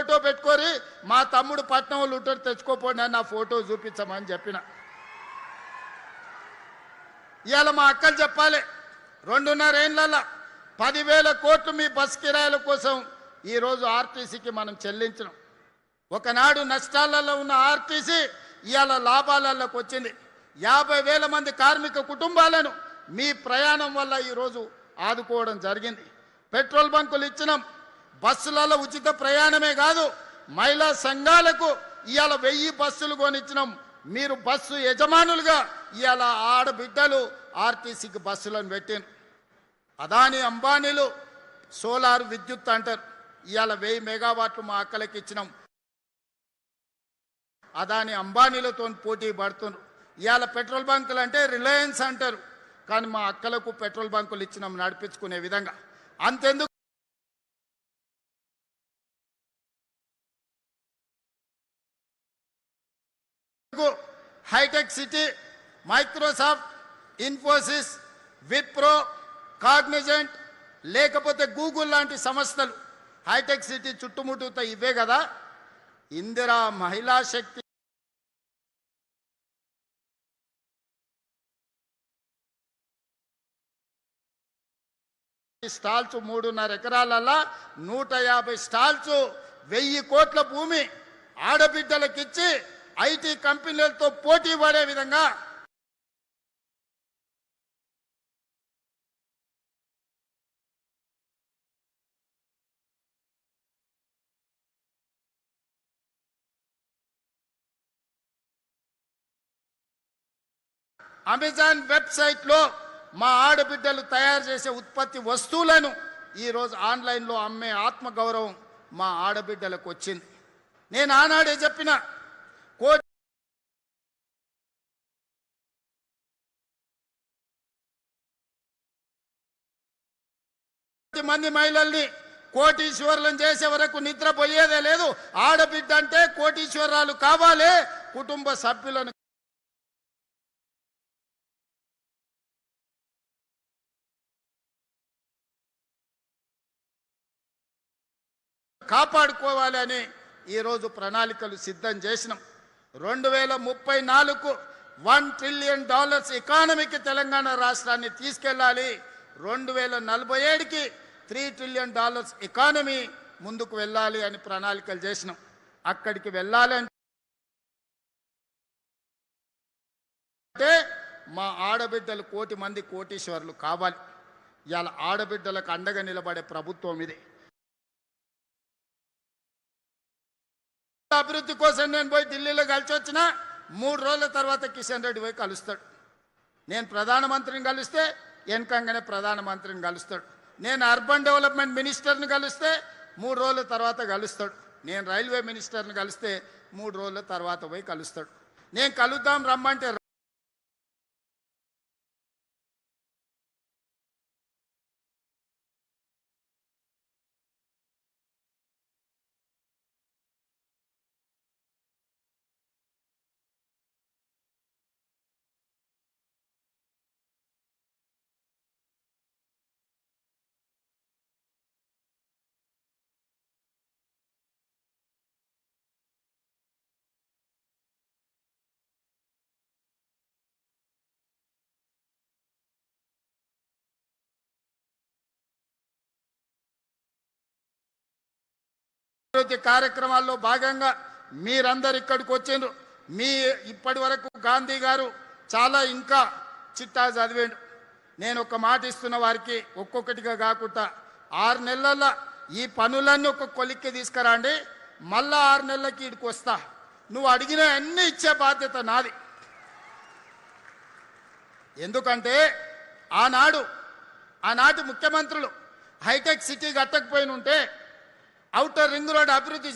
Photo పెట్టుకోరి, మా తమ్ముడు పట్నం వాళ్ళు ఉంటాడు తెచ్చుకోపోండి అని నా ఫోటో చూపించమని చెప్పిన. ఇవాళ మా అక్కలు చెప్పాలి, 2.5 ఏళ్ళ 10,000 కోట్లు మీ బస్ కిరాయిల కోసం ఈరోజు ఆర్టీసీకి మనం చెల్లించినాం. ఒకనాడు నష్టాలలో ఉన్న ఆర్టీసీ ఇవాళ లాభాలలోకి వచ్చింది. 50,000 మంది కార్మిక కుటుంబాలను మీ ప్రయాణం వల్ల ఈరోజు ఆదుకోవడం జరిగింది. పెట్రోల్ బంకులు ఇచ్చినాం, బస్సులలో ఉచిత ప్రయాణమే కాదు, మహిళా సంఘాలకు ఇవాళ 1000 బస్సులు కొనిచ్చినాం. మీరు బస్సు యజమానులుగా ఇవాళ ఆడబిడ్డలు ఆర్టీసీకి బస్సులను పెట్టారు. అదాని అంబానీలు సోలార్ విద్యుత్ అంటారు, ఇవాళ 1000 మెగావాట్లు మా అక్కలకి ఇచ్చినాం. అదాని అంబానీలతో పోటీ పడుతున్నారు. ఇవాళ పెట్రోల్ బంకులు అంటే రిలయన్స్ అంటారు, కానీ మా అక్కలకు పెట్రోల్ బంకులు ఇచ్చినాం నడిపించుకునే విధంగా. అంతెందుకు hi-tech city, Microsoft, Infosys, Wipro, Cognizant లేకపోతే గూగుల్ లాంటి సంస్థలు హైటెక్ సిటీ చుట్టుముట్టుతో ఇవే కదా. ఇందిరా మహిళా శక్తి స్టాల్స్ 3.5 ఎకరాలల్లా 150 స్టాల్స్ 1000 కోట్ల భూమి ఆడబిడ్డలకిచ్చి ఐటీ కంపెనీలతో పోటీ పడే విధంగా అమెజాన్ వెబ్సైట్లో మా ఆడబిడ్డలు తయారు చేసే ఉత్పత్తి వస్తువులను ఈరోజు ఆన్లైన్లో అమ్మే ఆత్మగౌరవం మా ఆడబిడ్డలకు వచ్చింది. నేను ఆనాడే చెప్పిన, 1 మంది మహిళల్ని కోటీశ్వరులను చేసే వరకు నిద్రపోయేదే లేదు. ఆడబిడ్డ అంటే కోటీశ్వరాలు కావాలి. కుటుంబ సభ్యులను కాపాడుకోవాలి అని ఈరోజు ప్రణాళికలు సిద్ధం చేసినాం. 2034కు $1 ట్రిలియన్ ఎకానమీకి తెలంగాణ రాష్ట్రాన్ని తీసుకెళ్ళాలి. 2047కి $3 ట్రిలియన్ ఎకానమీ ముందుకు వెళ్ళాలి అని ప్రణాళికలు చేసినాం. అక్కడికి వెళ్ళాలి అంటే మా ఆడబిడ్డలు 1,000 మంది కోటీశ్వరులు కావాలి. ఇవాళ ఆడబిడ్డలకు అండగా నిలబడే ప్రభుత్వం ఇది. అభివృద్ధి కోసం నేను పోయి ఢిల్లీలో కలిసి వచ్చిన 3 రోజుల తర్వాత కిషన్ రెడ్డి పోయి కలుస్తాడు. నేను ప్రధానమంత్రిని కలిస్తే వెనకంగానే ప్రధానమంత్రిని కలుస్తాడు. నేను అర్బన్ డెవలప్మెంట్ మినిస్టర్ని కలిస్తే 3 రోజుల తర్వాత కలుస్తాడు. నేను రైల్వే మినిస్టర్ని కలిస్తే 3 రోజుల తర్వాత పోయి కలుస్తాడు. నేను కలుద్దాం రమ్మంటే అభివృద్ధి కార్యక్రమాల్లో భాగంగా మీరందరు ఇక్కడికి వచ్చిండ్రు. ఇప్పటి వరకు గాంధీ గారు చాలా ఇంకా చిట్టా చదివేండు. నేను ఒక మాట ఇస్తున్న వారికి, ఒక్కొక్కటిగా కాకుండా 6 నెలల ఈ పనులన్నీ ఒక కొలిక్కి తీసుకురండి, మళ్ళా 6 నెలలకి ఇక్కడికి వస్తా, నువ్వు అడిగిన అన్నీ ఇచ్చే బాధ్యత నాది. ఎందుకంటే ఆనాటి ముఖ్యమంత్రులు హైటెక్ సిటీ కట్టకపోయిన ఉంటే, ఔటర్ రింగ్ రోడ్ అభివృద్ధి